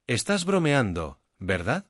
Estás bromeando, ¿verdad?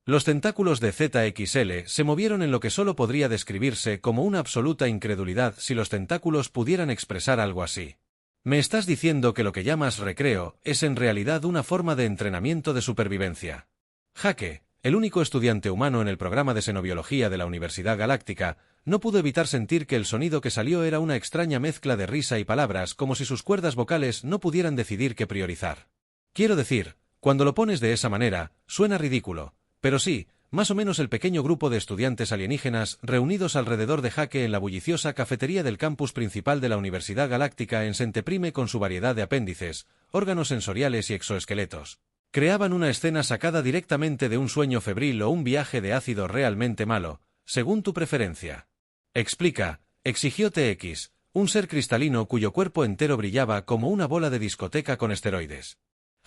Los tentáculos de ZXL se movieron en lo que solo podría describirse como una absoluta incredulidad si los tentáculos pudieran expresar algo así. Me estás diciendo que lo que llamas recreo es en realidad una forma de entrenamiento de supervivencia. Jake, el único estudiante humano en el programa de xenobiología de la Universidad Galáctica, no pudo evitar sentir que el sonido que salió era una extraña mezcla de risa y palabras, como si sus cuerdas vocales no pudieran decidir qué priorizar. Quiero decir, cuando lo pones de esa manera, suena ridículo, pero sí, más o menos el pequeño grupo de estudiantes alienígenas reunidos alrededor de Jake en la bulliciosa cafetería del campus principal de la Universidad Galáctica en Centeprime con su variedad de apéndices, órganos sensoriales y exoesqueletos. Creaban una escena sacada directamente de un sueño febril o un viaje de ácido realmente malo, según tu preferencia. Explica, exigió TX, un ser cristalino cuyo cuerpo entero brillaba como una bola de discoteca con esteroides.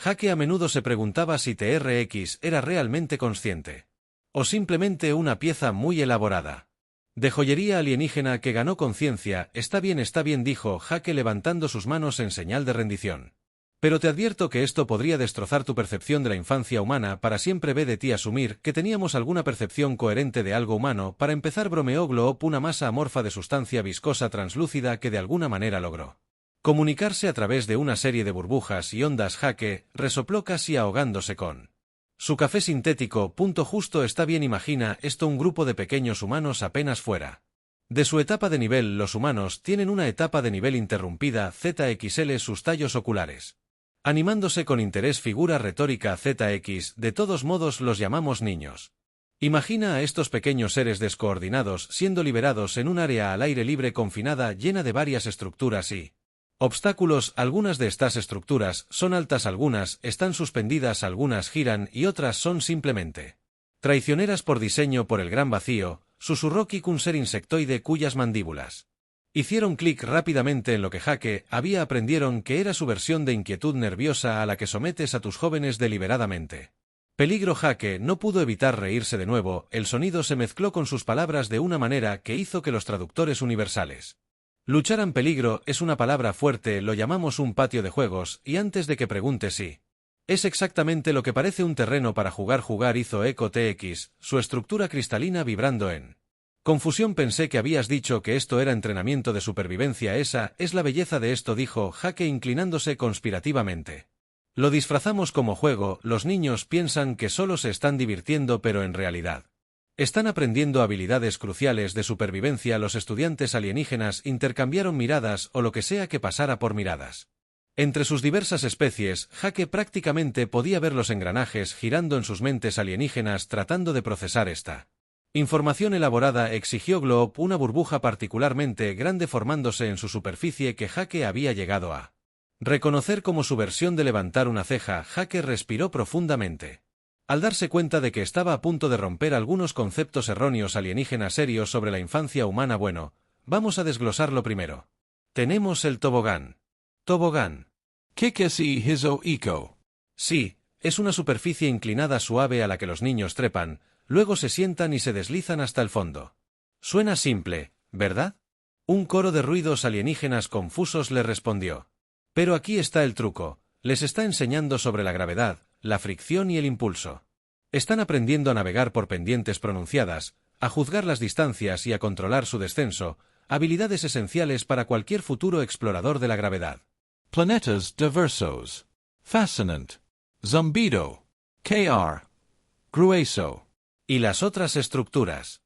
Jake a menudo se preguntaba si TRX era realmente consciente. O simplemente una pieza muy elaborada. De joyería alienígena que ganó conciencia, está bien, dijo Jake levantando sus manos en señal de rendición. Pero te advierto que esto podría destrozar tu percepción de la infancia humana. Para siempre. Ve de ti asumir que teníamos alguna percepción coherente de algo humano. Para empezar, bromeó Gloop, una masa amorfa de sustancia viscosa translúcida que de alguna manera logró comunicarse a través de una serie de burbujas y ondas. Jake resopló casi ahogándose con su café sintético. Justo, está bien. Imagina esto: un grupo de pequeños humanos apenas fuera de su etapa de nivel. Los humanos tienen una etapa de nivel interrumpida. ZXL, sus tallos oculares animándose con interés. Figura retórica. ZX, de todos modos los llamamos niños. Imagina a estos pequeños seres descoordinados siendo liberados en un área al aire libre confinada llena de varias estructuras y obstáculos. Algunas de estas estructuras son altas, algunas están suspendidas, algunas giran y otras son simplemente traicioneras por diseño. Por el gran vacío, susurró Kik, un ser insectoide cuyas mandíbulas hicieron clic rápidamente en lo que Jake había. Aprendieron que era su versión de inquietud nerviosa a la que sometes a tus jóvenes deliberadamente. Peligro. Jake no pudo evitar reírse de nuevo. El sonido se mezcló con sus palabras de una manera que hizo que los traductores universales lucharan. Peligro es una palabra fuerte, lo llamamos un patio de juegos, y antes de que preguntes si es exactamente lo que parece un terreno para jugar, hizo eco TX, su estructura cristalina vibrando en confusión. Pensé que habías dicho que esto era entrenamiento de supervivencia. Esa es la belleza de esto, dijo Jake inclinándose conspirativamente. Lo disfrazamos como juego. Los niños piensan que solo se están divirtiendo, pero en realidad están aprendiendo habilidades cruciales de supervivencia. Los estudiantes alienígenas intercambiaron miradas o lo que sea que pasara por miradas. Entre sus diversas especies, Jake prácticamente podía ver los engranajes girando en sus mentes alienígenas tratando de procesar esta información elaborada. Exigió Gloop, una burbuja particularmente grande formándose en su superficie que Jake había llegado a reconocer como su versión de levantar una ceja. Jake respiró profundamente al darse cuenta de que estaba a punto de romper algunos conceptos erróneos alienígenas serios sobre la infancia humana. Bueno, vamos a desglosarlo primero. Tenemos el tobogán. Tobogán. Kikesi hizo eco. Sí, es una superficie inclinada suave a la que los niños trepan, luego se sientan y se deslizan hasta el fondo. Suena simple, ¿verdad? Un coro de ruidos alienígenas confusos le respondió. Pero aquí está el truco, les está enseñando sobre la gravedad, la fricción y el impulso. Están aprendiendo a navegar por pendientes pronunciadas, a juzgar las distancias y a controlar su descenso, habilidades esenciales para cualquier futuro explorador de la gravedad. Planetas diversos. Fascinant. Zumbido. KR. Grueso. ¿Y las otras estructuras?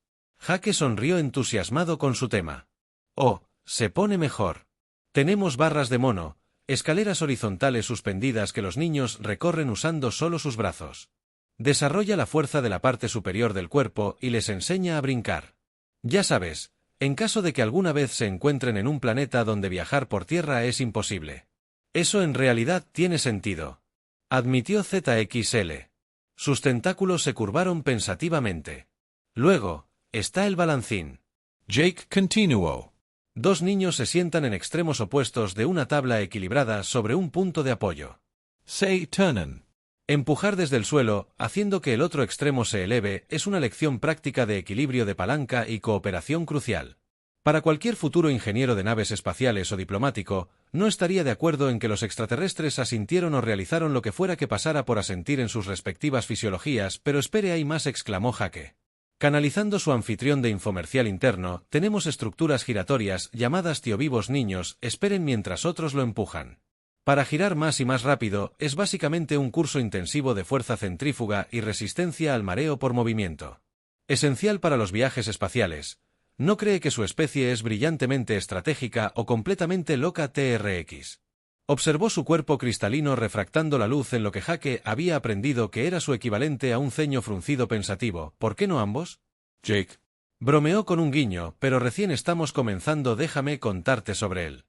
Jake sonrió entusiasmado con su tema. Oh, se pone mejor. Tenemos barras de mono, escaleras horizontales suspendidas que los niños recorren usando solo sus brazos. Desarrolla la fuerza de la parte superior del cuerpo y les enseña a brincar. Ya sabes, en caso de que alguna vez se encuentren en un planeta donde viajar por tierra es imposible. Eso en realidad tiene sentido, admitió ZXL. Sus tentáculos se curvaron pensativamente. Luego, está el balancín. Jake continuó. Dos niños se sientan en extremos opuestos de una tabla equilibrada sobre un punto de apoyo. Se turnen. Empujar desde el suelo, haciendo que el otro extremo se eleve, es una lección práctica de equilibrio de palanca y cooperación crucial. Para cualquier futuro ingeniero de naves espaciales o diplomático, no estaría de acuerdo en que los extraterrestres asintieron o realizaron lo que fuera que pasara por asentir en sus respectivas fisiologías, pero espere, hay más, exclamó Jake. Canalizando su anfitrión de infomercial interno, tenemos estructuras giratorias llamadas tiovivos niños, esperen mientras otros lo empujan. Para girar más y más rápido, es básicamente un curso intensivo de fuerza centrífuga y resistencia al mareo por movimiento. Esencial para los viajes espaciales. ¿No cree que su especie es brillantemente estratégica o completamente loca? TRX. Observó su cuerpo cristalino refractando la luz en lo que Jake había aprendido que era su equivalente a un ceño fruncido pensativo. ¿Por qué no ambos? Jake. Bromeó con un guiño, pero recién estamos comenzando, déjame contarte sobre él.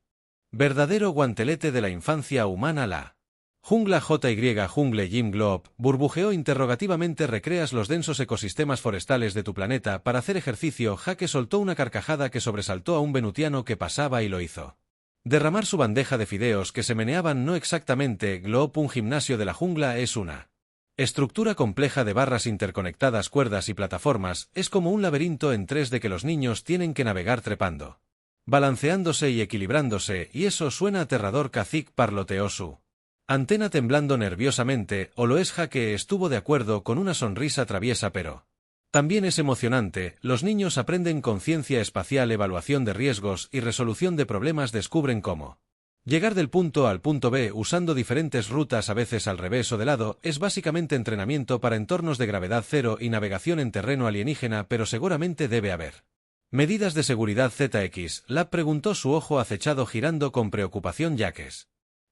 Verdadero guantelete de la infancia humana. La jungla JY Jungle Gym Globe burbujeó interrogativamente. ¿Recreas los densos ecosistemas forestales de tu planeta para hacer ejercicio? Jake soltó una carcajada que sobresaltó a un venutiano que pasaba y lo hizo derramar su bandeja de fideos que se meneaban. No exactamente, Globe, un gimnasio de la jungla es una estructura compleja de barras interconectadas, cuerdas y plataformas. Es como un laberinto en 3D que los niños tienen que navegar trepando, balanceándose y equilibrándose, y eso suena aterrador. Cacique, parloteó su antena temblando nerviosamente. ¿O lo es? Jake estuvo de acuerdo con una sonrisa traviesa, pero también es emocionante. Los niños aprenden conciencia espacial, evaluación de riesgos y resolución de problemas. Descubren cómo llegar del punto A al punto B usando diferentes rutas, a veces al revés o de lado. Es básicamente entrenamiento para entornos de gravedad cero y navegación en terreno alienígena, pero seguramente debe haber medidas de seguridad. ZX Lab, preguntó, su ojo acechado girando con preocupación. Jacques.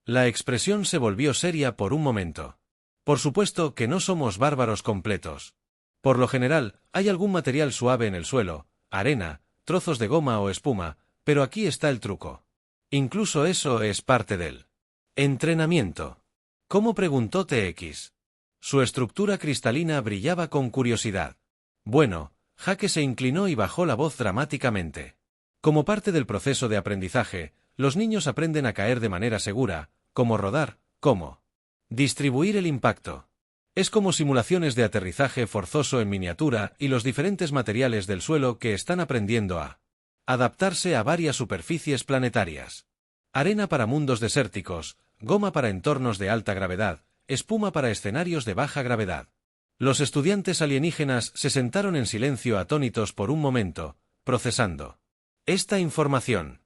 La expresión se volvió seria por un momento. Por supuesto que no somos bárbaros completos. Por lo general, hay algún material suave en el suelo, arena, trozos de goma o espuma, pero aquí está el truco. Incluso eso es parte del entrenamiento. ¿Cómo? Preguntó TX. Su estructura cristalina brillaba con curiosidad. Bueno, Jake se inclinó y bajó la voz dramáticamente. Como parte del proceso de aprendizaje, los niños aprenden a caer de manera segura, cómo rodar, cómo distribuir el impacto. Es como simulaciones de aterrizaje forzoso en miniatura y los diferentes materiales del suelo que están aprendiendo a adaptarse a varias superficies planetarias. Arena para mundos desérticos, goma para entornos de alta gravedad, espuma para escenarios de baja gravedad. Los estudiantes alienígenas se sentaron en silencio, atónitos por un momento, procesando esta información.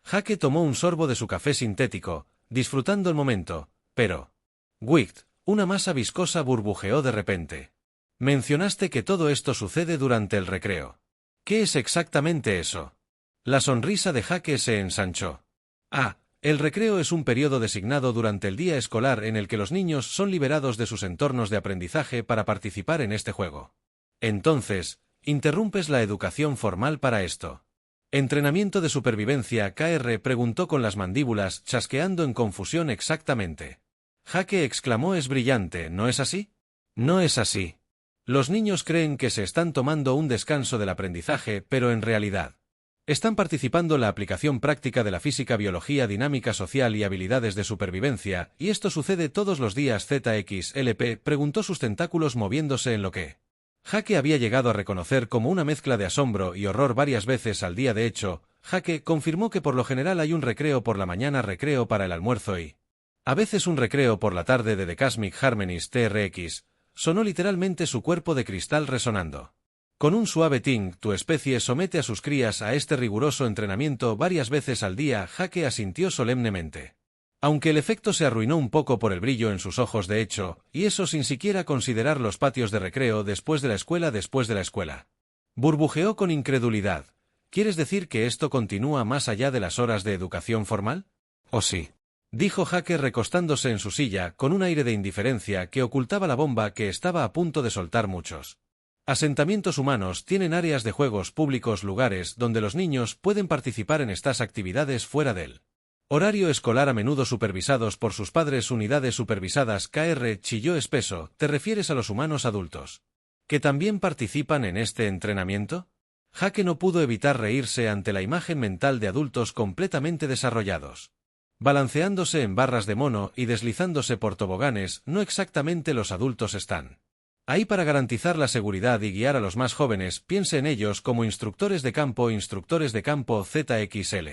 Jake tomó un sorbo de su café sintético, disfrutando el momento, pero Wicht, una masa viscosa burbujeó de repente. Mencionaste que todo esto sucede durante el recreo. ¿Qué es exactamente eso? La sonrisa de Jake se ensanchó. El recreo es un periodo designado durante el día escolar en el que los niños son liberados de sus entornos de aprendizaje para participar en este juego. Entonces, interrumpes la educación formal para esto. ¿Entrenamiento de supervivencia? KR preguntó con las mandíbulas chasqueando en confusión. Exactamente. Jake exclamó, es brillante, ¿no es así? No es así. Los niños creen que se están tomando un descanso del aprendizaje, pero en realidad están participando en la aplicación práctica de la física, biología, dinámica social y habilidades de supervivencia, y esto sucede todos los días. ZXLP preguntó, sus tentáculos moviéndose en lo que Jake había llegado a reconocer como una mezcla de asombro y horror varias veces al día. De hecho, Jake confirmó que por lo general hay un recreo por la mañana, recreo para el almuerzo y a veces un recreo por la tarde de The Cosmic Harmonies. TRX sonó literalmente su cuerpo de cristal resonando. Con un suave ting, tu especie somete a sus crías a este riguroso entrenamiento varias veces al día. Jake asintió solemnemente. Aunque el efecto se arruinó un poco por el brillo en sus ojos, de hecho, y eso sin siquiera considerar los patios de recreo después de la escuela. Burbujeó con incredulidad. ¿Quieres decir que esto continúa más allá de las horas de educación formal? ¿O sí? Dijo Jake recostándose en su silla con un aire de indiferencia que ocultaba la bomba que estaba a punto de soltar. Muchos asentamientos humanos tienen áreas de juegos públicos, lugares donde los niños pueden participar en estas actividades fuera del horario escolar, a menudo supervisados por sus padres. Unidades supervisadas. KR chilló espeso. ¿Te refieres a los humanos adultos que también participan en este entrenamiento? Jake no pudo evitar reírse ante la imagen mental de adultos completamente desarrollados, balanceándose en barras de mono y deslizándose por toboganes. No exactamente, los adultos están Ahí para garantizar la seguridad y guiar a los más jóvenes, piense en ellos como instructores de campo ZXL.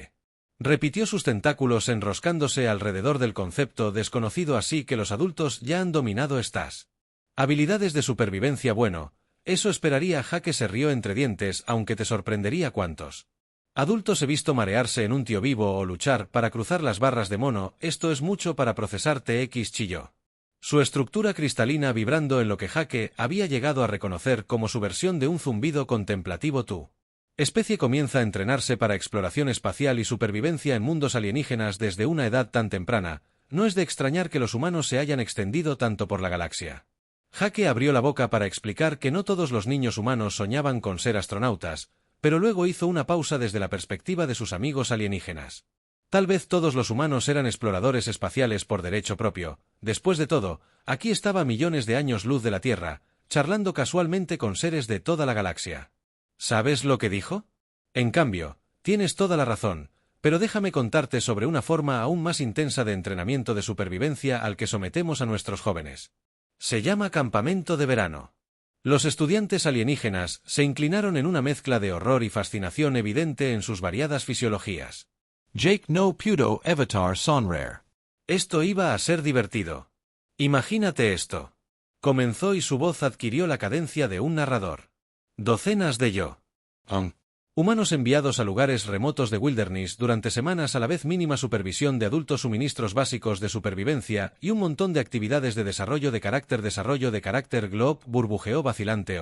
Repitió sus tentáculos enroscándose alrededor del concepto desconocido, así que los adultos ya han dominado estas habilidades de supervivencia. Bueno, eso esperaría. Jake se rió entre dientes, aunque te sorprendería cuántos adultos he visto marearse en un tío vivo o luchar para cruzar las barras de mono. Esto es mucho para procesar. TX chilló. Su estructura cristalina vibrando en lo que Jake había llegado a reconocer como su versión de un zumbido contemplativo. Tu especie comienza a entrenarse para exploración espacial y supervivencia en mundos alienígenas desde una edad tan temprana. No es de extrañar que los humanos se hayan extendido tanto por la galaxia. Jake abrió la boca para explicar que no todos los niños humanos soñaban con ser astronautas, pero luego hizo una pausa desde la perspectiva de sus amigos alienígenas. Tal vez todos los humanos eran exploradores espaciales por derecho propio. Después de todo, aquí estaba a millones de años luz de la Tierra, charlando casualmente con seres de toda la galaxia. ¿Sabes lo que dijo? En cambio, tienes toda la razón, pero déjame contarte sobre una forma aún más intensa de entrenamiento de supervivencia al que sometemos a nuestros jóvenes. Se llama campamento de verano. Los estudiantes alienígenas se inclinaron en una mezcla de horror y fascinación evidente en sus variadas fisiologías. Jake no pudo evitar sonreír. Esto iba a ser divertido. Imagínate esto. Comenzó y su voz adquirió la cadencia de un narrador. Docenas de humanos enviados a lugares remotos de Wilderness durante semanas, a la vez mínima supervisión de adultos, suministros básicos de supervivencia y un montón de actividades de desarrollo de carácter. Glob burbujeó vacilante.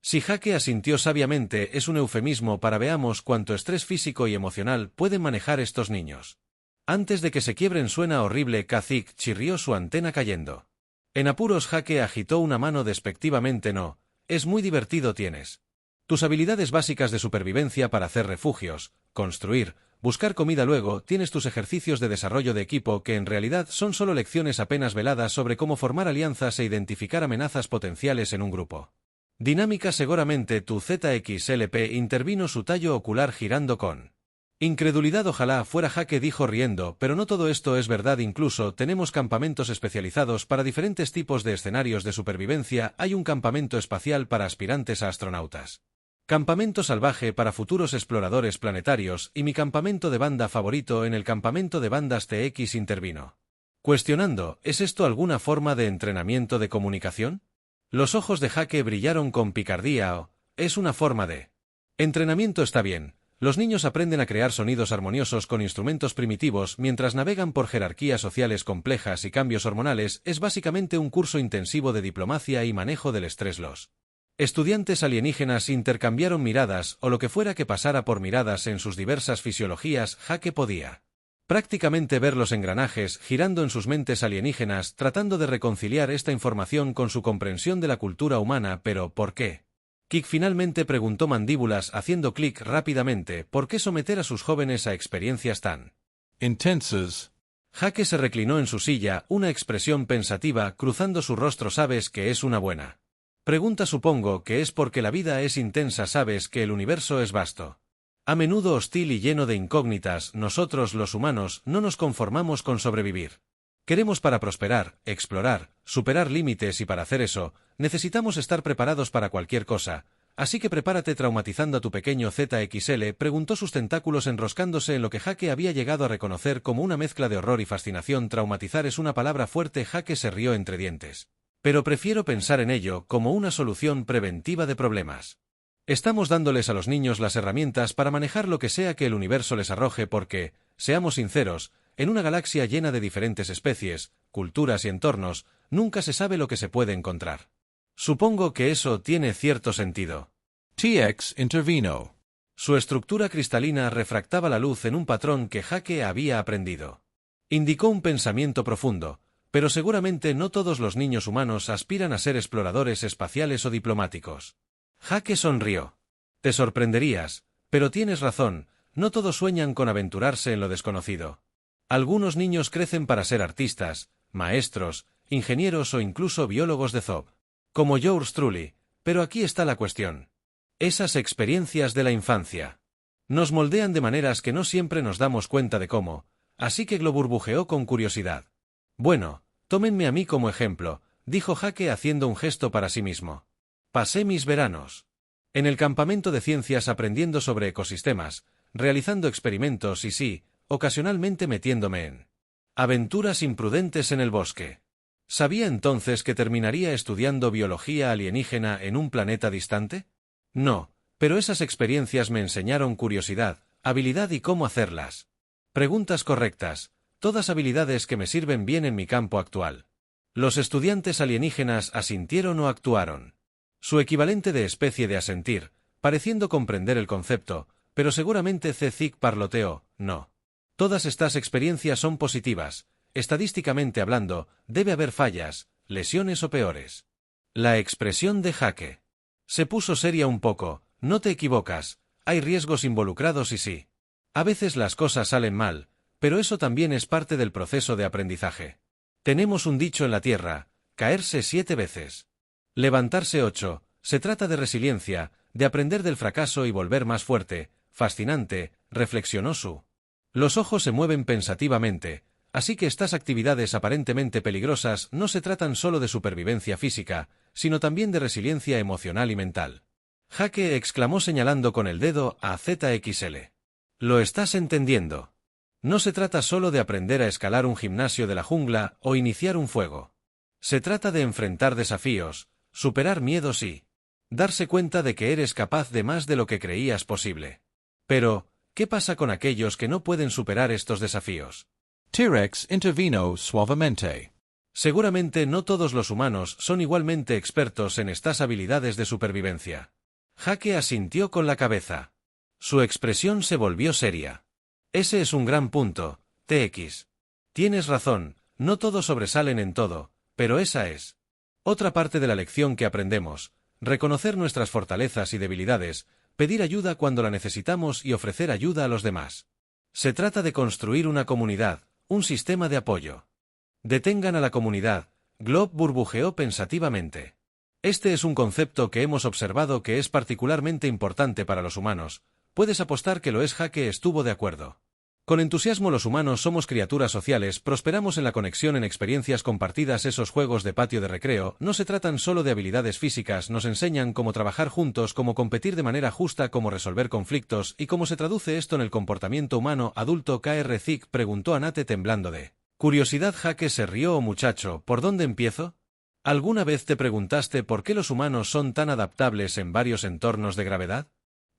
Si Jake asintió sabiamente, es un eufemismo para veamos cuánto estrés físico y emocional pueden manejar estos niños. Antes de que se quiebren. Suena horrible. Kazik chirrió, su antena cayendo. En apuros, Jake agitó una mano despectivamente. No, es muy divertido. Tienes tus habilidades básicas de supervivencia para hacer refugios, construir, buscar comida. Luego tienes tus ejercicios de desarrollo de equipo, que en realidad son solo lecciones apenas veladas sobre cómo formar alianzas e identificar amenazas potenciales en un grupo. Dinámica. Seguramente tu ZXLP, intervino, su tallo ocular girando con incredulidad. Ojalá fuera. Jake dijo riendo, pero no todo esto es verdad. Incluso tenemos campamentos especializados para diferentes tipos de escenarios de supervivencia. Hay un campamento espacial para aspirantes a astronautas, campamento salvaje para futuros exploradores planetarios y mi campamento de banda favorito. En el campamento de bandas TX intervino, cuestionando, ¿es esto alguna forma de entrenamiento de comunicación? Los ojos de Jake brillaron con picardía. Es una forma de entrenamiento. Está bien. Los niños aprenden a crear sonidos armoniosos con instrumentos primitivos mientras navegan por jerarquías sociales complejas y cambios hormonales. Es básicamente un curso intensivo de diplomacia y manejo del estrés. Los estudiantes alienígenas intercambiaron miradas, o lo que fuera que pasara por miradas en sus diversas fisiologías. Jake podía prácticamente ver los engranajes girando en sus mentes alienígenas, tratando de reconciliar esta información con su comprensión de la cultura humana. ¿Pero por qué? Kik finalmente preguntó, mandíbulas haciendo clic rápidamente. ¿Por qué someter a sus jóvenes a experiencias tan intensas? Jake se reclinó en su silla, una expresión pensativa cruzando su rostro. ¿Sabes que es una buena pregunta? Supongo que es porque la vida es intensa. Sabes que el universo es vasto, a menudo hostil y lleno de incógnitas. Nosotros los humanos no nos conformamos con sobrevivir. Queremos para prosperar, explorar, superar límites, y para hacer eso, necesitamos estar preparados para cualquier cosa. Así que prepárate. Traumatizando a tu pequeño ZXL, preguntó, sus tentáculos enroscándose en lo que Jake había llegado a reconocer como una mezcla de horror y fascinación. Traumatizar es una palabra fuerte. Jake se rió entre dientes. Pero prefiero pensar en ello como una solución preventiva de problemas. Estamos dándoles a los niños las herramientas para manejar lo que sea que el universo les arroje porque, seamos sinceros, en una galaxia llena de diferentes especies, culturas y entornos, nunca se sabe lo que se puede encontrar. Supongo que eso tiene cierto sentido. TX intervino. Su estructura cristalina refractaba la luz en un patrón que Jake había aprendido. Indicó un pensamiento profundo, pero seguramente no todos los niños humanos aspiran a ser exploradores espaciales o diplomáticos. Jake sonrió. Te sorprenderías, pero tienes razón, no todos sueñan con aventurarse en lo desconocido. Algunos niños crecen para ser artistas, maestros, ingenieros o incluso biólogos de zoo, como yours truly, pero aquí está la cuestión. Esas experiencias de la infancia nos moldean de maneras que no siempre nos damos cuenta de cómo, así que Glo burbujeó con curiosidad. Bueno, tómenme a mí como ejemplo. dijo Jake haciendo un gesto para sí mismo. Pasé mis veranos en el campamento de ciencias aprendiendo sobre ecosistemas, realizando experimentos y sí, ocasionalmente metiéndome en aventuras imprudentes en el bosque. ¿Sabía entonces que terminaría estudiando biología alienígena en un planeta distante? No, pero esas experiencias me enseñaron curiosidad, habilidad y cómo hacerlas. Preguntas correctas, todas habilidades que me sirven bien en mi campo actual. Los estudiantes alienígenas asintieron o actuaron. Su equivalente de especie de asentir, pareciendo comprender el concepto, pero seguramente Cecic parloteó, no. Todas estas experiencias son positivas, estadísticamente hablando, debe haber fallas, lesiones o peores. La expresión de Jake se puso seria un poco, no te equivocas, hay riesgos involucrados y sí. A veces las cosas salen mal, pero eso también es parte del proceso de aprendizaje. Tenemos un dicho en la Tierra, caerse 7 veces. Levantarse 8, se trata de resiliencia, de aprender del fracaso y volver más fuerte, fascinante, reflexionó Su. Los ojos se mueven pensativamente, así que estas actividades aparentemente peligrosas no se tratan solo de supervivencia física, sino también de resiliencia emocional y mental. Jake exclamó señalando con el dedo a ZXL. ¿Lo estás entendiendo? No se trata solo de aprender a escalar un gimnasio de la jungla o iniciar un fuego. Se trata de enfrentar desafíos, superar miedos y darse cuenta de que eres capaz de más de lo que creías posible. Pero, ¿qué pasa con aquellos que no pueden superar estos desafíos? T-Rex intervino suavemente. Seguramente no todos los humanos son igualmente expertos en estas habilidades de supervivencia. Jake asintió con la cabeza. Su expresión se volvió seria. Ese es un gran punto, TX. Tienes razón, no todos sobresalen en todo, pero esa es otra parte de la lección que aprendemos, reconocer nuestras fortalezas y debilidades, pedir ayuda cuando la necesitamos y ofrecer ayuda a los demás. Se trata de construir una comunidad, un sistema de apoyo. Detengan a la comunidad, Glob burbujeó pensativamente. Este es un concepto que hemos observado que es particularmente importante para los humanos. Puedes apostar que lo es. Jake estuvo de acuerdo. Con entusiasmo los humanos somos criaturas sociales, prosperamos en la conexión en experiencias compartidas. Esos juegos de patio de recreo no se tratan solo de habilidades físicas, nos enseñan cómo trabajar juntos, cómo competir de manera justa, cómo resolver conflictos, y cómo se traduce esto en el comportamiento humano adulto. Kr. Zick preguntó a Nate temblando de curiosidad. Jake se rió. Oh muchacho, ¿por dónde empiezo? ¿Alguna vez te preguntaste por qué los humanos son tan adaptables en varios entornos de gravedad?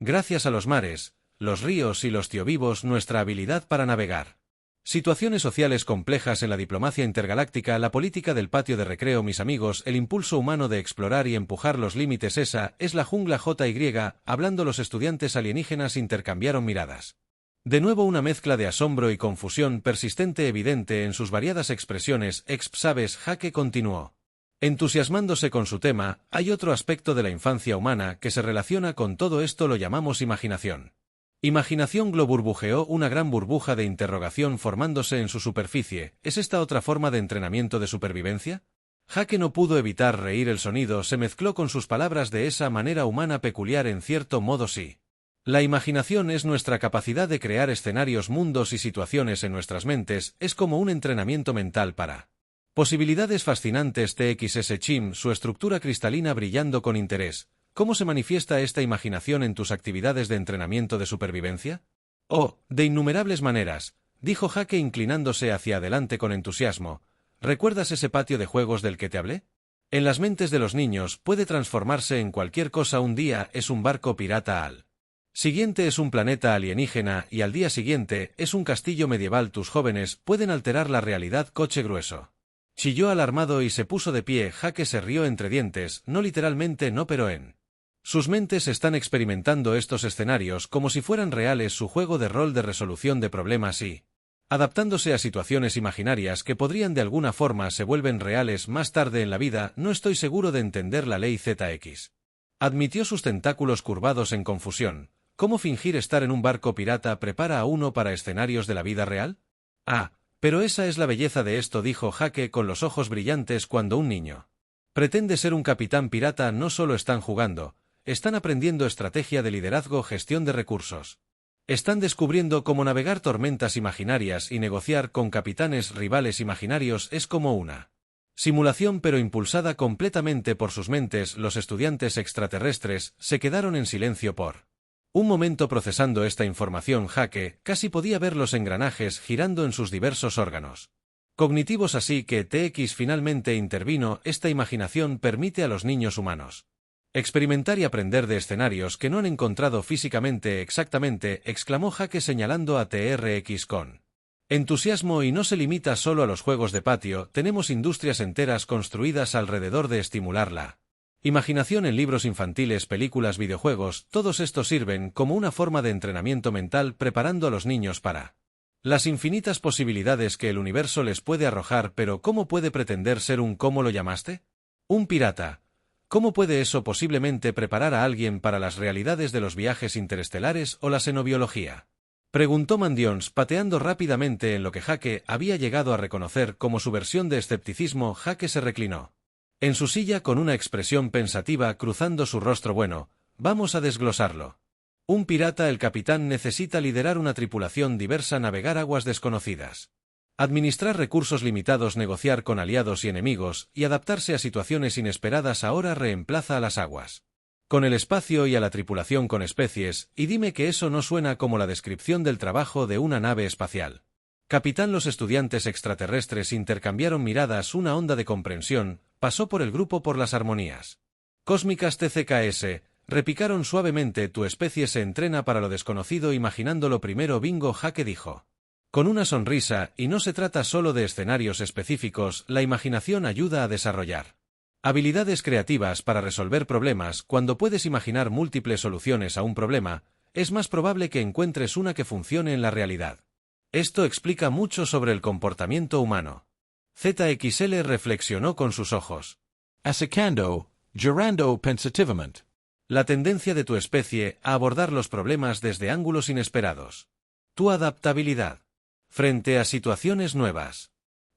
Gracias a los mares, los ríos y los tiovivos, nuestra habilidad para navegar situaciones sociales complejas en la diplomacia intergaláctica, la política del patio de recreo, mis amigos, el impulso humano de explorar y empujar los límites, esa es la jungla. JY, hablando. Los estudiantes alienígenas intercambiaron miradas. De nuevo una mezcla de asombro y confusión persistente evidente en sus variadas expresiones. ¿Sabes? Jake continuó, entusiasmándose con su tema, hay otro aspecto de la infancia humana que se relaciona con todo esto, lo llamamos imaginación. Imaginación. Burbujeó una gran burbuja de interrogación formándose en su superficie. ¿Es esta otra forma de entrenamiento de supervivencia? Jake no pudo evitar reír. El sonido se mezcló con sus palabras. De esa manera humana peculiar, en cierto modo sí. La imaginación es nuestra capacidad de crear escenarios, mundos y situaciones en nuestras mentes, es como un entrenamiento mental para posibilidades fascinantes. TXS Chim, su estructura cristalina brillando con interés. ¿Cómo se manifiesta esta imaginación en tus actividades de entrenamiento de supervivencia? Oh, de innumerables maneras, dijo Jake inclinándose hacia adelante con entusiasmo. ¿Recuerdas ese patio de juegos del que te hablé? En las mentes de los niños puede transformarse en cualquier cosa. Un día es un barco pirata, al siguiente es un planeta alienígena y al día siguiente es un castillo medieval. Tus jóvenes pueden alterar la realidad. Coche grueso. Chilló alarmado y se puso de pie. Jake se rió entre dientes, no literalmente, no, pero en sus mentes están experimentando estos escenarios como si fueran reales. Su juego de rol de resolución de problemas y adaptándose a situaciones imaginarias que podrían de alguna forma se vuelven reales más tarde en la vida. No estoy seguro de entender la ley ZX. Admitió sus tentáculos curvados en confusión. ¿Cómo fingir estar en un barco pirata prepara a uno para escenarios de la vida real? Ah, pero esa es la belleza de esto, dijo Jake con los ojos brillantes. Cuando un niño pretende ser un capitán pirata, no solo están jugando, están aprendiendo estrategia de liderazgo, gestión de recursos. Están descubriendo cómo navegar tormentas imaginarias y negociar con capitanes rivales imaginarios. Es como una Simulación pero impulsada completamente por sus mentes, los estudiantes extraterrestres se quedaron en silencio por un momento procesando esta información. Jake casi podía ver los engranajes girando en sus diversos órganos cognitivos, así que TX finalmente intervino. Esta imaginación permite a los niños humanos experimentar y aprender de escenarios que no han encontrado físicamente. Exactamente, exclamó Jake señalando a TRX con entusiasmo, y no se limita solo a los juegos de patio, tenemos industrias enteras construidas alrededor de estimular la imaginación en libros infantiles, películas, videojuegos. Todos estos sirven como una forma de entrenamiento mental, preparando a los niños para las infinitas posibilidades que el universo les puede arrojar. Pero ¿cómo puede pretender ser ¿cómo lo llamaste? Un pirata. ¿Cómo puede eso posiblemente preparar a alguien para las realidades de los viajes interestelares o la xenobiología? Preguntó Mandions, pateando rápidamente en lo que Jake había llegado a reconocer como su versión de escepticismo. Jake se reclinó en su silla con una expresión pensativa cruzando su rostro. Bueno, vamos a desglosarlo. Un pirata, el capitán, necesita liderar una tripulación diversa, navegar aguas desconocidas, administrar recursos limitados, negociar con aliados y enemigos, y adaptarse a situaciones inesperadas. Ahora reemplaza a las aguas con el espacio y a la tripulación con especies, y dime que eso no suena como la descripción del trabajo de una nave espacial. Capitán, los estudiantes extraterrestres intercambiaron miradas. Una onda de comprensión pasó por el grupo por las armonías cósmicas. TCKS, repicaron suavemente. Tu especie se entrena para lo desconocido, imaginándolo primero. Bingo, Jake dijo con una sonrisa, y no se trata solo de escenarios específicos, la imaginación ayuda a desarrollar habilidades creativas para resolver problemas. Cuando puedes imaginar múltiples soluciones a un problema, es más probable que encuentres una que funcione en la realidad. Esto explica mucho sobre el comportamiento humano. ZXL reflexionó con sus ojos. Asacando, girando pensativamente. La tendencia de tu especie a abordar los problemas desde ángulos inesperados. Tu adaptabilidad frente a situaciones nuevas.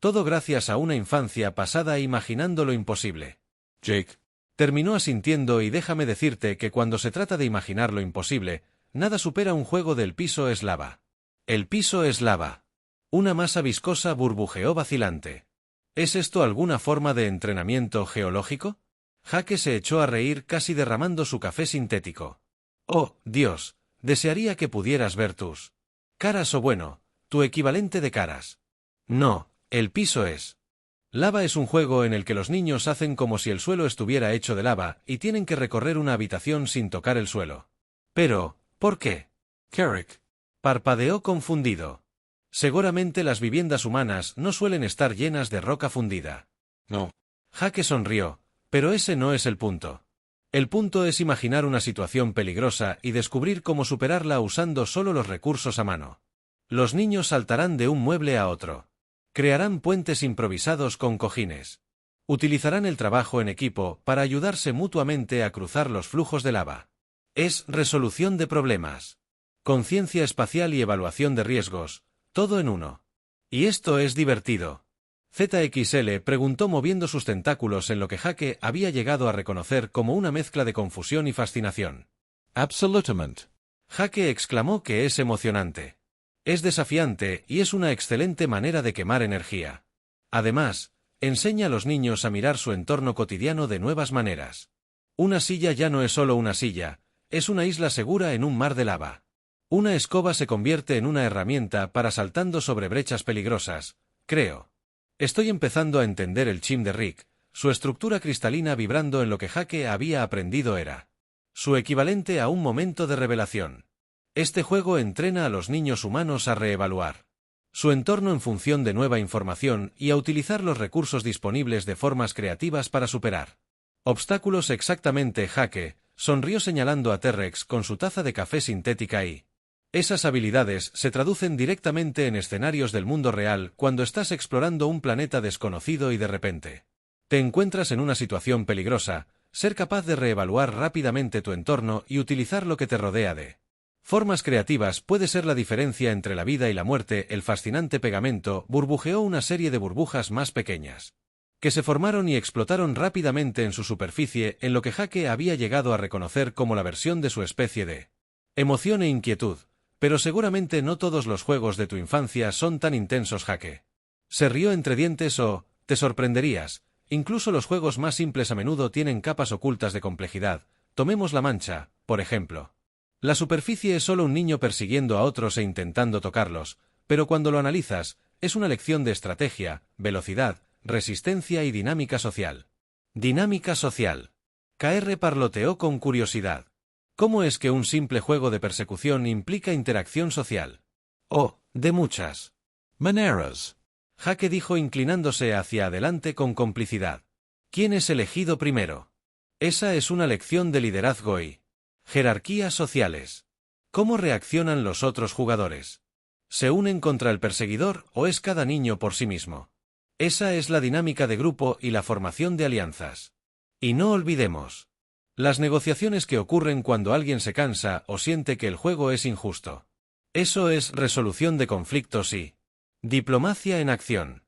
Todo gracias a una infancia pasada imaginando lo imposible. Jake terminó asintiendo, y déjame decirte que cuando se trata de imaginar lo imposible, nada supera un juego del piso es lava. El piso es lava. Una masa viscosa burbujeó vacilante. ¿Es esto alguna forma de entrenamiento geológico? Jake se echó a reír, casi derramando su café sintético. Oh, Dios, desearía que pudieras ver tus caras, o bueno, tu equivalente de caras. No. El piso es lava. Es un juego en el que los niños hacen como si el suelo estuviera hecho de lava y tienen que recorrer una habitación sin tocar el suelo. Pero, ¿por qué? Carrick Parpadeó confundido. Seguramente las viviendas humanas no suelen estar llenas de roca fundida. No. Jake sonrió, pero ese no es el punto. El punto es imaginar una situación peligrosa y descubrir cómo superarla usando solo los recursos a mano. Los niños saltarán de un mueble a otro. Crearán puentes improvisados con cojines. Utilizarán el trabajo en equipo para ayudarse mutuamente a cruzar los flujos de lava. Es resolución de problemas, conciencia espacial y evaluación de riesgos, todo en uno. Y esto es divertido. ZXL preguntó moviendo sus tentáculos en lo que Jake había llegado a reconocer como una mezcla de confusión y fascinación. Absolutamente. Jake exclamó que es emocionante. Es desafiante y es una excelente manera de quemar energía. Además, enseña a los niños a mirar su entorno cotidiano de nuevas maneras. Una silla ya no es solo una silla, es una isla segura en un mar de lava. Una escoba se convierte en una herramienta para saltando sobre brechas peligrosas, creo. Estoy empezando a entender el chim de Rick, su estructura cristalina vibrando en lo que Jake había aprendido era su equivalente a un momento de revelación. Este juego entrena a los niños humanos a reevaluar su entorno en función de nueva información y a utilizar los recursos disponibles de formas creativas para superar obstáculos. Exactamente, Jake sonrió señalando a T-Rex con su taza de café sintética y esas habilidades se traducen directamente en escenarios del mundo real cuando estás explorando un planeta desconocido y de repente te encuentras en una situación peligrosa. Ser capaz de reevaluar rápidamente tu entorno y utilizar lo que te rodea de formas creativas puede ser la diferencia entre la vida y la muerte. El fascinante pegamento burbujeó una serie de burbujas más pequeñas que se formaron y explotaron rápidamente en su superficie en lo que Jake había llegado a reconocer como la versión de su especie de emoción e inquietud. Pero seguramente no todos los juegos de tu infancia son tan intensos, Jake. Se rió entre dientes. Oh, te sorprenderías, Incluso los juegos más simples a menudo tienen capas ocultas de complejidad. Tomemos La Mancha, por ejemplo. La superficie es solo un niño persiguiendo a otros e intentando tocarlos, pero cuando lo analizas, es una lección de estrategia, velocidad, resistencia y dinámica social. Dinámica social. KR parloteó con curiosidad. ¿Cómo es que un simple juego de persecución implica interacción social? Oh, de muchas maneras. Jake dijo inclinándose hacia adelante con complicidad. ¿Quién es elegido primero? Esa es una lección de liderazgo y jerarquías sociales. ¿Cómo reaccionan los otros jugadores? ¿Se unen contra el perseguidor o es cada niño por sí mismo? Esa es la dinámica de grupo y la formación de alianzas. Y no olvidemos las negociaciones que ocurren cuando alguien se cansa o siente que el juego es injusto. Eso es resolución de conflictos y diplomacia en acción.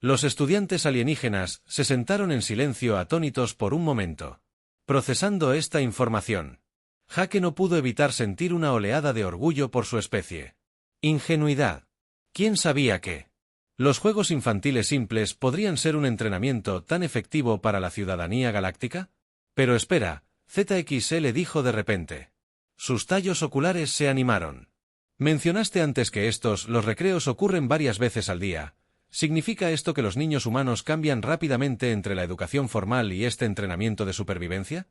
Los estudiantes alienígenas se sentaron en silencio atónitos por un momento, procesando esta información. Jake no pudo evitar sentir una oleada de orgullo por su especie. Ingenuidad. ¿Quién sabía que los juegos infantiles simples podrían ser un entrenamiento tan efectivo para la ciudadanía galáctica? Pero espera, ZXL dijo de repente. Sus tallos oculares se animaron. Mencionaste antes que los recreos ocurren varias veces al día. ¿Significa esto que los niños humanos cambian rápidamente entre la educación formal y este entrenamiento de supervivencia?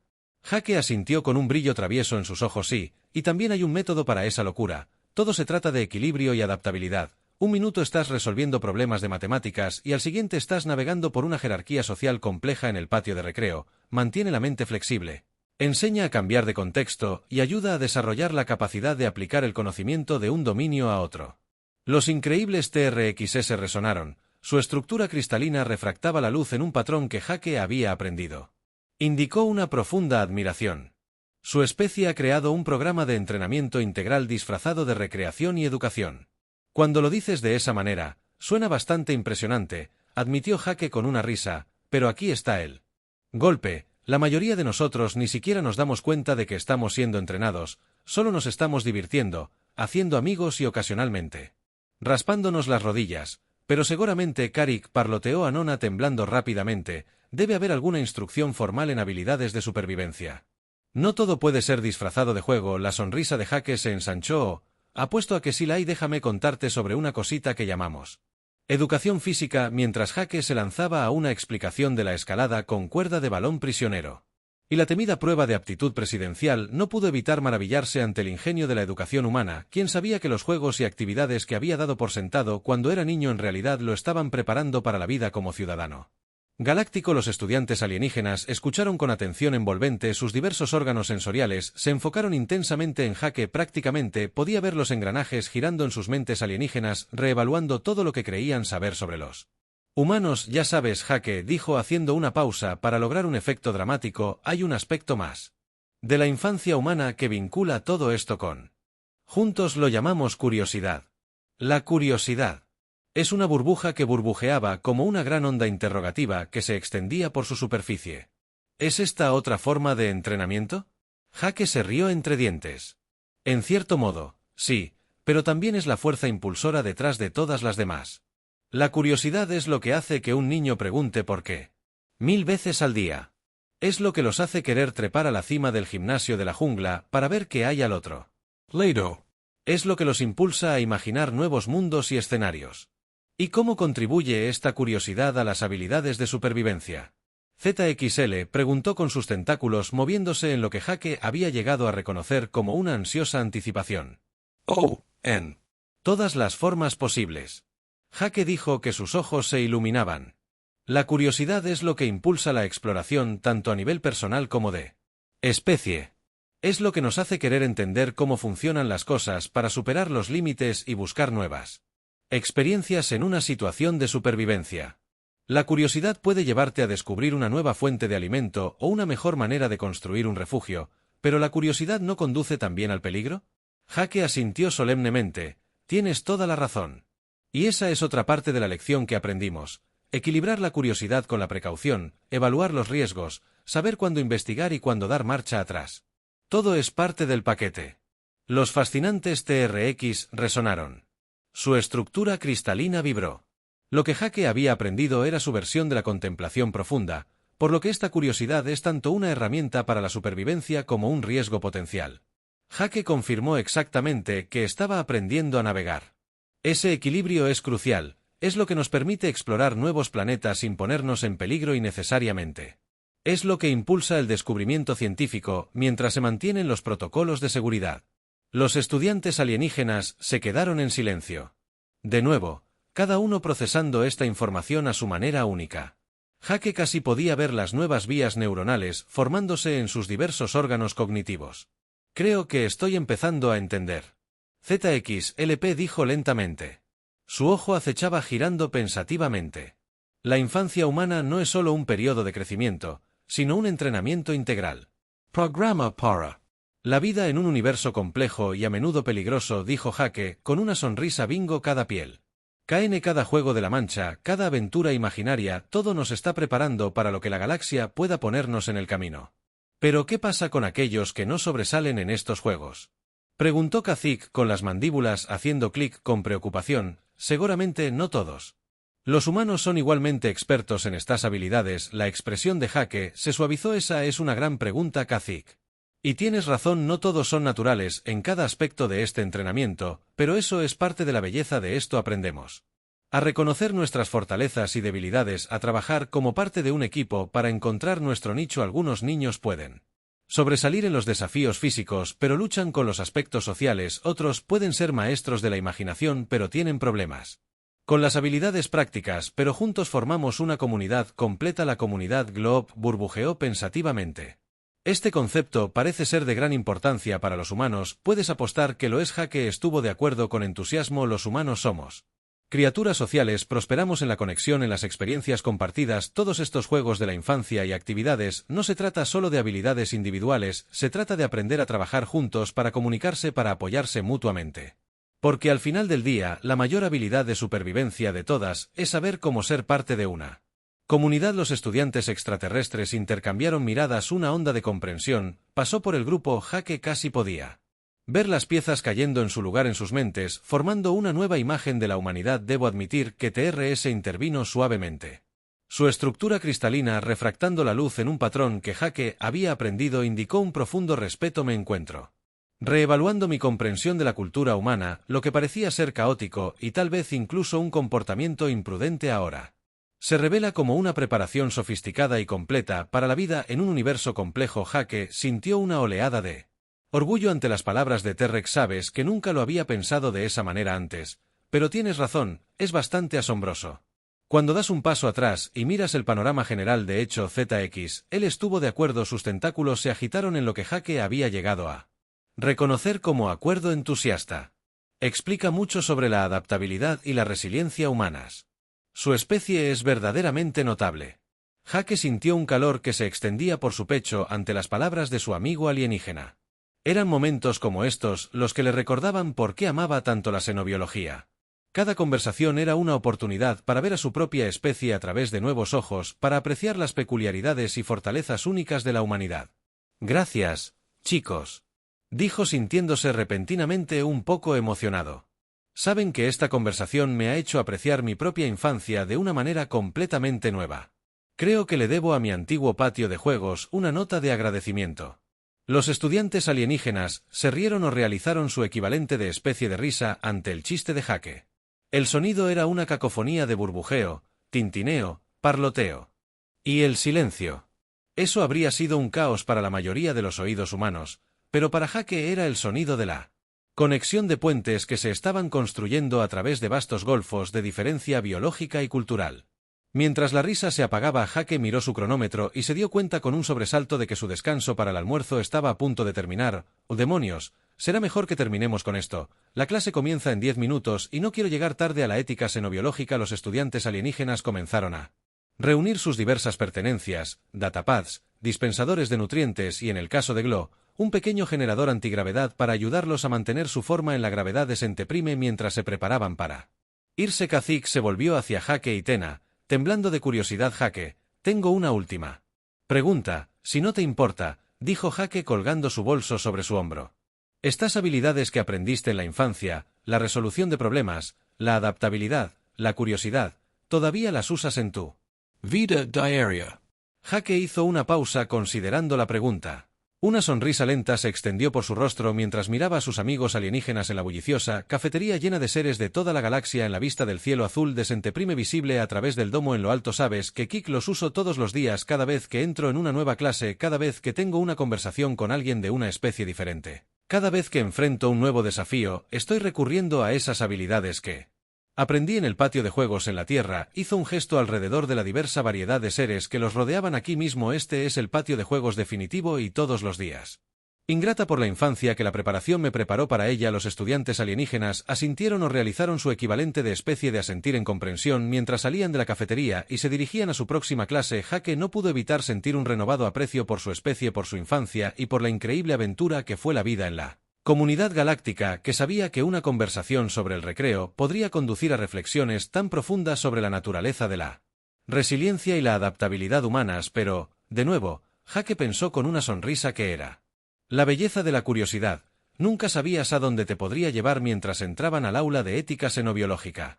Jake asintió con un brillo travieso en sus ojos. Sí, y también hay un método para esa locura. Todo se trata de equilibrio y adaptabilidad. Un minuto estás resolviendo problemas de matemáticas y al siguiente estás navegando por una jerarquía social compleja en el patio de recreo. Mantiene la mente flexible. Enseña a cambiar de contexto y ayuda a desarrollar la capacidad de aplicar el conocimiento de un dominio a otro. Los increíbles TRXS resonaron. Su estructura cristalina refractaba la luz en un patrón que Jake había aprendido. Indicó una profunda admiración. Su especie ha creado un programa de entrenamiento integral disfrazado de recreación y educación. Cuando lo dices de esa manera, suena bastante impresionante, admitió Jake con una risa, pero aquí está el golpe. La mayoría de nosotros ni siquiera nos damos cuenta de que estamos siendo entrenados, solo nos estamos divirtiendo, haciendo amigos y ocasionalmente raspándonos las rodillas, pero seguramente Carrick parloteó a Nona temblando rápidamente, debe haber alguna instrucción formal en habilidades de supervivencia. No todo puede ser disfrazado de juego. La sonrisa de Jake se ensanchó. Apuesto a que sí la hay. Déjame contarte sobre una cosita que llamamos educación física, mientras Jake se lanzaba a una explicación de la escalada con cuerda de balón prisionero. Y la temida prueba de aptitud presidencial. No pudo evitar maravillarse ante el ingenio de la educación humana. ¿Quién sabía que los juegos y actividades que había dado por sentado cuando era niño en realidad lo estaban preparando para la vida como ciudadano galáctico? Los estudiantes alienígenas escucharon con atención envolvente. Sus diversos órganos sensoriales se enfocaron intensamente en Jake. Prácticamente podía ver los engranajes girando en sus mentes alienígenas, reevaluando todo lo que creían saber sobre los humanos. Ya sabes, Jake dijo haciendo una pausa para lograr un efecto dramático, hay un aspecto más de la infancia humana que vincula todo esto con juntos lo llamamos curiosidad. La curiosidad es una burbuja que burbujeaba como una gran onda interrogativa que se extendía por su superficie. ¿Es esta otra forma de entrenamiento? Jake se rió entre dientes. En cierto modo, sí, pero también es la fuerza impulsora detrás de todas las demás. La curiosidad es lo que hace que un niño pregunte por qué 1000 veces al día. Es lo que los hace querer trepar a la cima del gimnasio de la jungla para ver qué hay al otro lado. Es lo que los impulsa a imaginar nuevos mundos y escenarios. ¿Y cómo contribuye esta curiosidad a las habilidades de supervivencia? ZXL preguntó con sus tentáculos moviéndose en lo que Jake había llegado a reconocer como una ansiosa anticipación. Oh, en todas las formas posibles. Jake dijo que sus ojos se iluminaban. La curiosidad es lo que impulsa la exploración tanto a nivel personal como de especie. Es lo que nos hace querer entender cómo funcionan las cosas para superar los límites y buscar nuevas experiencias en una situación de supervivencia. La curiosidad puede llevarte a descubrir una nueva fuente de alimento o una mejor manera de construir un refugio, pero ¿la curiosidad no conduce también al peligro? Jake asintió solemnemente. Tienes toda la razón. Y esa es otra parte de la lección que aprendimos. Equilibrar la curiosidad con la precaución, evaluar los riesgos, saber cuándo investigar y cuándo dar marcha atrás. Todo es parte del paquete. Los fascinantes TRX resonaron. Su estructura cristalina vibró. Lo que Jake había aprendido era su versión de la contemplación profunda, por lo que esta curiosidad es tanto una herramienta para la supervivencia como un riesgo potencial. Jake confirmó exactamente que estaba aprendiendo a navegar. Ese equilibrio es crucial, es lo que nos permite explorar nuevos planetas sin ponernos en peligro innecesariamente. Es lo que impulsa el descubrimiento científico mientras se mantienen los protocolos de seguridad. Los estudiantes alienígenas se quedaron en silencio. De nuevo, cada uno procesando esta información a su manera única. Jake casi podía ver las nuevas vías neuronales formándose en sus diversos órganos cognitivos. Creo que estoy empezando a entender. ZXLP dijo lentamente. Su ojo acechaba girando pensativamente. La infancia humana no es solo un periodo de crecimiento, sino un entrenamiento integral. Programa para. La vida en un universo complejo y a menudo peligroso, dijo Jake, con una sonrisa bingo cada piel. KN cada juego de la mancha, cada aventura imaginaria, todo nos está preparando para lo que la galaxia pueda ponernos en el camino. ¿Pero qué pasa con aquellos que no sobresalen en estos juegos? Preguntó Kashyyyk con las mandíbulas haciendo clic con preocupación. Seguramente no todos. Los humanos son igualmente expertos en estas habilidades. La expresión de Jake se suavizó. Esa es una gran pregunta, Kashyyyk. Y tienes razón, no todos son naturales en cada aspecto de este entrenamiento, pero eso es parte de la belleza de esto. Aprendemos a reconocer nuestras fortalezas y debilidades, a trabajar como parte de un equipo para encontrar nuestro nicho. Algunos niños pueden sobresalir en los desafíos físicos, pero luchan con los aspectos sociales. Otros pueden ser maestros de la imaginación, pero tienen problemas con las habilidades prácticas, pero juntos formamos una comunidad completa. La comunidad Globe burbujeó pensativamente. Este concepto parece ser de gran importancia para los humanos. Puedes apostar que lo es. Jake estuvo de acuerdo con entusiasmo. Los humanos somos criaturas sociales, prosperamos en la conexión, en las experiencias compartidas. Todos estos juegos de la infancia y actividades, no se trata solo de habilidades individuales, se trata de aprender a trabajar juntos para comunicarse, para apoyarse mutuamente. Porque al final del día, la mayor habilidad de supervivencia de todas es saber cómo ser parte de una comunidad. Los estudiantes extraterrestres intercambiaron miradas. Una onda de comprensión pasó por el grupo. Jake casi podía ver las piezas cayendo en su lugar en sus mentes, formando una nueva imagen de la humanidad. Debo admitir que TRS intervino suavemente. Su estructura cristalina, refractando la luz en un patrón que Jake había aprendido, indicó un profundo respeto. Me encuentro reevaluando mi comprensión de la cultura humana, lo que parecía ser caótico y tal vez incluso un comportamiento imprudente ahora se revela como una preparación sofisticada y completa para la vida en un universo complejo. Jake sintió una oleada de orgullo ante las palabras de T-Rex. Sabes que nunca lo había pensado de esa manera antes, pero tienes razón, es bastante asombroso. Cuando das un paso atrás y miras el panorama general. De hecho, ZX, él estuvo de acuerdo. Sus tentáculos se agitaron en lo que Jake había llegado a reconocer como acuerdo entusiasta. Explica mucho sobre la adaptabilidad y la resiliencia humanas. Su especie es verdaderamente notable. Jake sintió un calor que se extendía por su pecho ante las palabras de su amigo alienígena. Eran momentos como estos los que le recordaban por qué amaba tanto la xenobiología. Cada conversación era una oportunidad para ver a su propia especie a través de nuevos ojos, para apreciar las peculiaridades y fortalezas únicas de la humanidad. Gracias, chicos, dijo sintiéndose repentinamente un poco emocionado. Saben que esta conversación me ha hecho apreciar mi propia infancia de una manera completamente nueva. Creo que le debo a mi antiguo patio de juegos una nota de agradecimiento. Los estudiantes alienígenas se rieron o realizaron su equivalente de especie de risa ante el chiste de Jake. El sonido era una cacofonía de burbujeo, tintineo, parloteo. Y el silencio. Eso habría sido un caos para la mayoría de los oídos humanos, pero para Jake era el sonido de la conexión de puentes que se estaban construyendo a través de vastos golfos de diferencia biológica y cultural. Mientras la risa se apagaba, Jake miró su cronómetro y se dio cuenta con un sobresalto de que su descanso para el almuerzo estaba a punto de terminar. ¡Oh, demonios! Será mejor que terminemos con esto. La clase comienza en 10 minutos y no quiero llegar tarde a la ética xenobiológica. Los estudiantes alienígenas comenzaron a reunir sus diversas pertenencias, datapads, dispensadores de nutrientes y, en el caso de Glo, un pequeño generador antigravedad para ayudarlos a mantener su forma en la gravedad de Centeprime. Mientras se preparaban para irse, Kashyyyk se volvió hacia Jake y Tena, temblando de curiosidad. Jake, tengo una última pregunta, si no te importa, dijo Jake colgando su bolso sobre su hombro. Estas habilidades que aprendiste en la infancia, la resolución de problemas, la adaptabilidad, la curiosidad, ¿Todavía las usas en tu vida diaria? Jake hizo una pausa considerando la pregunta. Una sonrisa lenta se extendió por su rostro mientras miraba a sus amigos alienígenas en la bulliciosa cafetería llena de seres de toda la galaxia en la vista del cielo azul de Centeprime visible a través del domo en lo alto. Sabes que Kik los uso todos los días, cada vez que entro en una nueva clase, cada vez que tengo una conversación con alguien de una especie diferente. Cada vez que enfrento un nuevo desafío, estoy recurriendo a esas habilidades que aprendí en el patio de juegos en la Tierra. Hizo un gesto alrededor de la diversa variedad de seres que los rodeaban aquí mismo. Este es el patio de juegos definitivo y todos los días. Ingrata por la infancia que la preparación me preparó para ella. Los estudiantes alienígenas asintieron o realizaron su equivalente de especie de asentir en comprensión mientras salían de la cafetería y se dirigían a su próxima clase. Jake no pudo evitar sentir un renovado aprecio por su especie, por su infancia y por la increíble aventura que fue la vida en la comunidad galáctica, que sabía que una conversación sobre el recreo podría conducir a reflexiones tan profundas sobre la naturaleza de la resiliencia y la adaptabilidad humanas, pero, de nuevo, Jake pensó con una sonrisa que era la belleza de la curiosidad. Nunca sabías a dónde te podría llevar mientras entraban al aula de ética xenobiológica.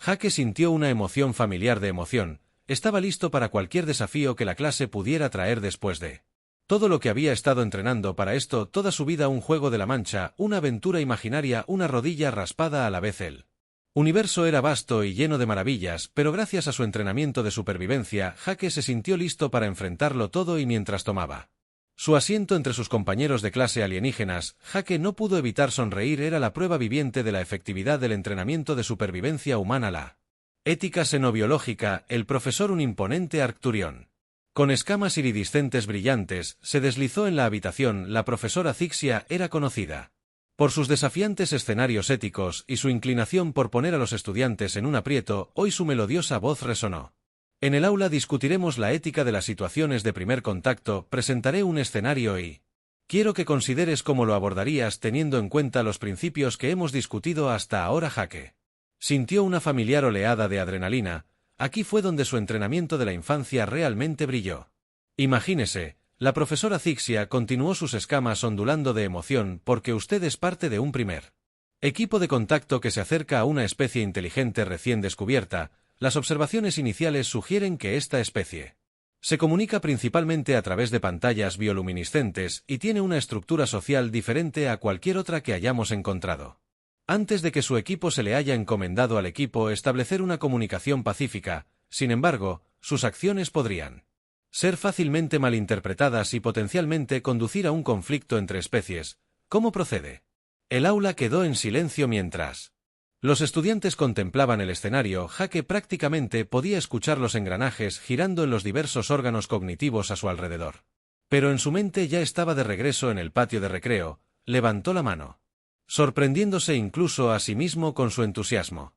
Jake sintió una emoción familiar de emoción. Estaba listo para cualquier desafío que la clase pudiera traer después de todo lo que había estado entrenando para esto toda su vida. Un juego de la mancha, una aventura imaginaria, una rodilla raspada a la vez. El universo era vasto y lleno de maravillas, pero gracias a su entrenamiento de supervivencia, Jake se sintió listo para enfrentarlo todo. Y mientras tomaba su asiento entre sus compañeros de clase alienígenas, Jake no pudo evitar sonreír. Era la prueba viviente de la efectividad del entrenamiento de supervivencia humana. La ética xenobiológica, el profesor, un imponente Arcturión con escamas iridiscentes brillantes, se deslizó en la habitación. La profesora Zixia era conocida por sus desafiantes escenarios éticos y su inclinación por poner a los estudiantes en un aprieto. Hoy su melodiosa voz resonó. En el aula discutiremos la ética de las situaciones de primer contacto. Presentaré un escenario y quiero que consideres cómo lo abordarías teniendo en cuenta los principios que hemos discutido hasta ahora. Jake sintió una familiar oleada de adrenalina. Aquí fue donde su entrenamiento de la infancia realmente brilló. Imagínese, la profesora Zixia continuó, sus escamas ondulando de emoción, porque usted es parte de un primer equipo de contacto que se acerca a una especie inteligente recién descubierta. Las observaciones iniciales sugieren que esta especie se comunica principalmente a través de pantallas bioluminiscentes y tiene una estructura social diferente a cualquier otra que hayamos encontrado. Antes de que su equipo se le haya encomendado al equipo establecer una comunicación pacífica, sin embargo, sus acciones podrían ser fácilmente malinterpretadas y potencialmente conducir a un conflicto entre especies. ¿Cómo procede? El aula quedó en silencio mientras los estudiantes contemplaban el escenario. Jake prácticamente podía escuchar los engranajes girando en los diversos órganos cognitivos a su alrededor. Pero en su mente ya estaba de regreso en el patio de recreo. Levantó la mano, sorprendiéndose incluso a sí mismo con su entusiasmo.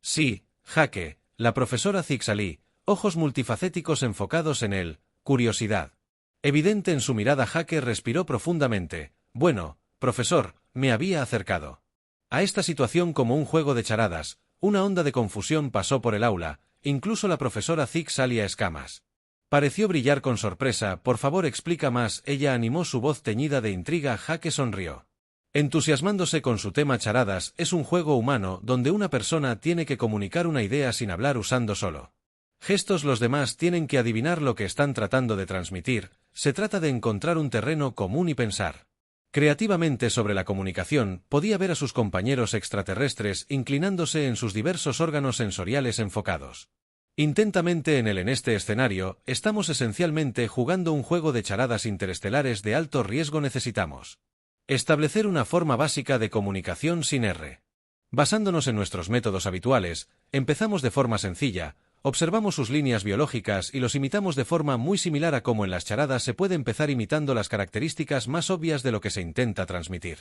Sí, Jake, la profesora Zixali, ojos multifacéticos enfocados en él, curiosidad evidente en su mirada. Jake respiró profundamente. Bueno, profesor, me había acercado a esta situación como un juego de charadas. Una onda de confusión pasó por el aula, incluso la profesora Zixali a escamas pareció brillar con sorpresa. Por favor, explica más. Ella animó, su voz teñida de intriga. Jake sonrió, entusiasmándose con su tema. Charadas es un juego humano donde una persona tiene que comunicar una idea sin hablar, usando solo gestos. Los demás tienen que adivinar lo que están tratando de transmitir. Se trata de encontrar un terreno común y pensar creativamente sobre la comunicación. Podía ver a sus compañeros extraterrestres inclinándose en sus diversos órganos sensoriales enfocados intentamente en él. En este escenario, estamos esencialmente jugando un juego de charadas interestelares de alto riesgo. Necesitamos establecer una forma básica de comunicación sin R. Basándonos en nuestros métodos habituales, empezamos de forma sencilla, observamos sus líneas biológicas y los imitamos de forma muy similar a cómo en las charadas se puede empezar imitando las características más obvias de lo que se intenta transmitir.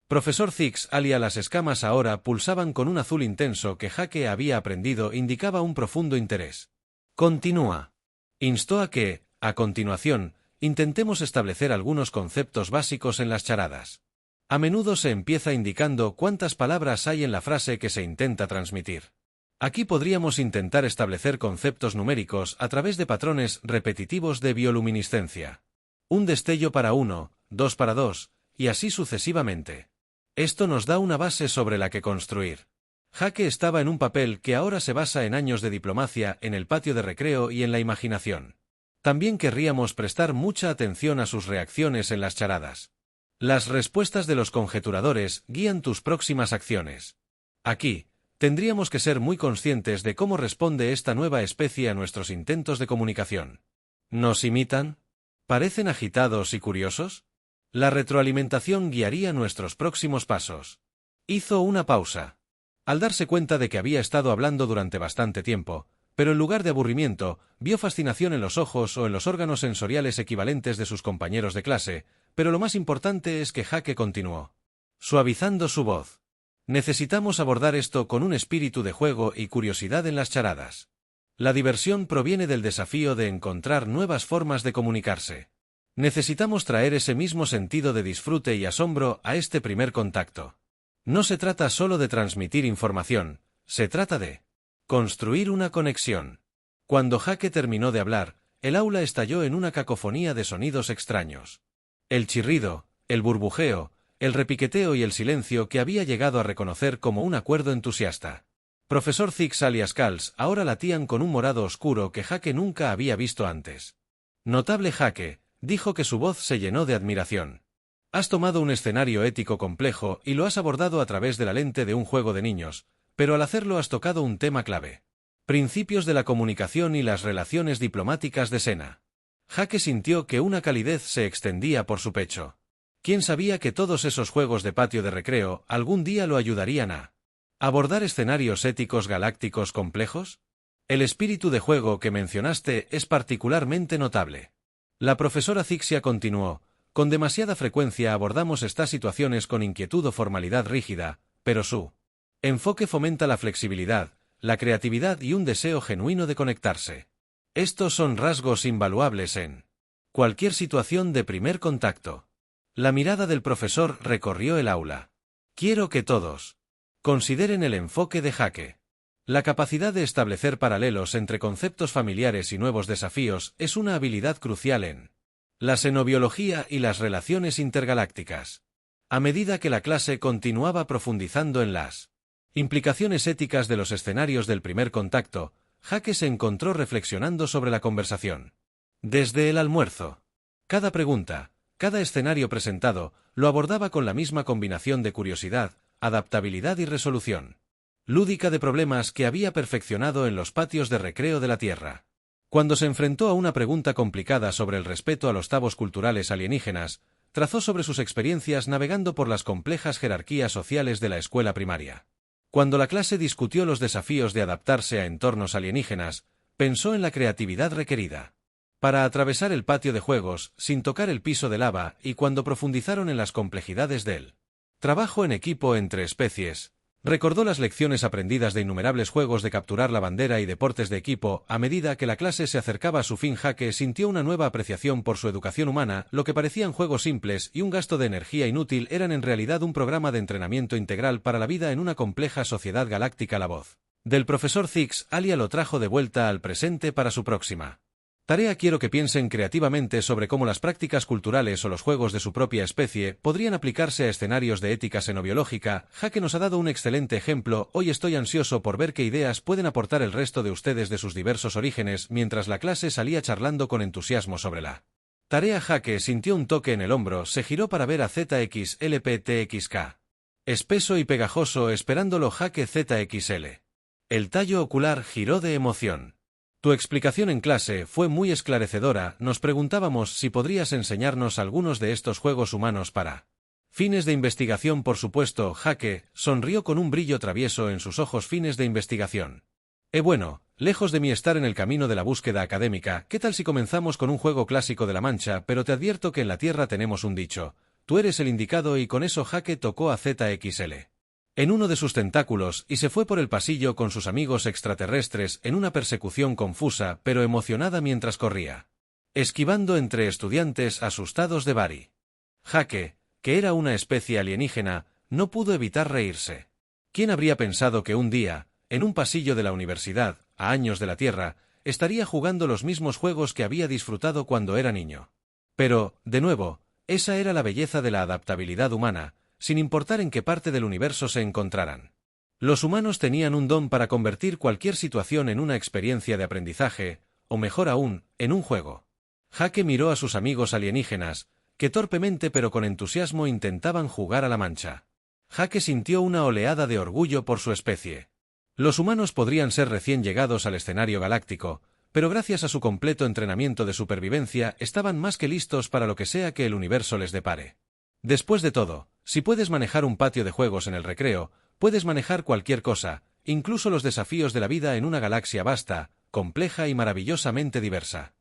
Profesor Zixali, las escamas ahora pulsaban con un azul intenso que Jake había aprendido. Indicaba un profundo interés. Continúa. Instó a que, a continuación, intentemos establecer algunos conceptos básicos en las charadas. A menudo se empieza indicando cuántas palabras hay en la frase que se intenta transmitir. Aquí podríamos intentar establecer conceptos numéricos a través de patrones repetitivos de bioluminiscencia. Un destello para 1, 2 para 2, y así sucesivamente. Esto nos da una base sobre la que construir. Jake estaba en un papel que ahora se basa en años de diplomacia en el patio de recreo y en la imaginación. También querríamos prestar mucha atención a sus reacciones en las charadas. Las respuestas de los conjeturadores guían tus próximas acciones. Aquí, tendríamos que ser muy conscientes de cómo responde esta nueva especie a nuestros intentos de comunicación. ¿Nos imitan? ¿Parecen agitados y curiosos? La retroalimentación guiaría nuestros próximos pasos. Hizo una pausa. Al darse cuenta de que había estado hablando durante bastante tiempo, pero en lugar de aburrimiento, vio fascinación en los ojos o en los órganos sensoriales equivalentes de sus compañeros de clase, pero lo más importante es que Jake continuó, suavizando su voz. Necesitamos abordar esto con un espíritu de juego y curiosidad en las charadas. La diversión proviene del desafío de encontrar nuevas formas de comunicarse. Necesitamos traer ese mismo sentido de disfrute y asombro a este primer contacto. No se trata solo de transmitir información, se trata de construir una conexión. Cuando Jake terminó de hablar, el aula estalló en una cacofonía de sonidos extraños. El chirrido, el burbujeo, el repiqueteo y el silencio que había llegado a reconocer como un acuerdo entusiasta. Profesor Zix alias Cals ahora latían con un morado oscuro que Jake nunca había visto antes. Notable Jake, dijo que su voz se llenó de admiración. Has tomado un escenario ético complejo y lo has abordado a través de la lente de un juego de niños, pero al hacerlo has tocado un tema clave. Principios de la comunicación y las relaciones diplomáticas de Sena. Jake sintió que una calidez se extendía por su pecho. ¿Quién sabía que todos esos juegos de patio de recreo algún día lo ayudarían a abordar escenarios éticos galácticos complejos? El espíritu de juego que mencionaste es particularmente notable. La profesora Zixia continuó. Con demasiada frecuencia abordamos estas situaciones con inquietud o formalidad rígida, pero su enfoque fomenta la flexibilidad, la creatividad y un deseo genuino de conectarse. Estos son rasgos invaluables en cualquier situación de primer contacto. La mirada del profesor recorrió el aula. Quiero que todos consideren el enfoque de Jake. La capacidad de establecer paralelos entre conceptos familiares y nuevos desafíos es una habilidad crucial en la xenobiología y las relaciones intergalácticas. A medida que la clase continuaba profundizando en las implicaciones éticas de los escenarios del primer contacto, Jake se encontró reflexionando sobre la conversación. Desde el almuerzo, cada pregunta, cada escenario presentado, lo abordaba con la misma combinación de curiosidad, adaptabilidad y resolución lúdica de problemas que había perfeccionado en los patios de recreo de la Tierra. Cuando se enfrentó a una pregunta complicada sobre el respeto a los tabús culturales alienígenas, trazó sobre sus experiencias navegando por las complejas jerarquías sociales de la escuela primaria. Cuando la clase discutió los desafíos de adaptarse a entornos alienígenas, pensó en la creatividad requerida para atravesar el patio de juegos sin tocar el piso de lava, y cuando profundizaron en las complejidades del trabajo en equipo entre especies, recordó las lecciones aprendidas de innumerables juegos de capturar la bandera y deportes de equipo. A medida que la clase se acercaba a su fin, Jake sintió una nueva apreciación por su educación humana. Lo que parecían juegos simples y un gasto de energía inútil eran en realidad un programa de entrenamiento integral para la vida en una compleja sociedad galáctica. La voz del profesor Zix Alia lo trajo de vuelta al presente para su próxima tarea. Quiero que piensen creativamente sobre cómo las prácticas culturales o los juegos de su propia especie podrían aplicarse a escenarios de ética xenobiológica. Jake nos ha dado un excelente ejemplo. Hoy estoy ansioso por ver qué ideas pueden aportar el resto de ustedes de sus diversos orígenes. Mientras la clase salía charlando con entusiasmo sobre la tarea, Jake sintió un toque en el hombro, se giró para ver a ZXLPTXK. Espeso y pegajoso, esperándolo. Jake ZXL. El tallo ocular giró de emoción. Tu explicación en clase fue muy esclarecedora. Nos preguntábamos si podrías enseñarnos algunos de estos juegos humanos para fines de investigación. Por supuesto. Jake sonrió con un brillo travieso en sus ojos. Fines de investigación. Bueno, lejos de mí estar en el camino de la búsqueda académica, ¿qué tal si comenzamos con un juego clásico de la Mancha? Pero te advierto que en la Tierra tenemos un dicho. Tú eres el indicado. Y con eso Jake tocó a ZXL en uno de sus tentáculos y se fue por el pasillo con sus amigos extraterrestres en una persecución confusa pero emocionada mientras corría, esquivando entre estudiantes asustados de Bari. Jake, que era una especie alienígena, no pudo evitar reírse. ¿Quién habría pensado que un día, en un pasillo de la universidad, a años de la Tierra, estaría jugando los mismos juegos que había disfrutado cuando era niño? Pero, de nuevo, esa era la belleza de la adaptabilidad humana, sin importar en qué parte del universo se encontraran. Los humanos tenían un don para convertir cualquier situación en una experiencia de aprendizaje, o mejor aún, en un juego. Jake miró a sus amigos alienígenas, que torpemente pero con entusiasmo intentaban jugar a la mancha. Jake sintió una oleada de orgullo por su especie. Los humanos podrían ser recién llegados al escenario galáctico, pero gracias a su completo entrenamiento de supervivencia estaban más que listos para lo que sea que el universo les depare. Después de todo, si puedes manejar un patio de juegos en el recreo, puedes manejar cualquier cosa, incluso los desafíos de la vida en una galaxia vasta, compleja y maravillosamente diversa.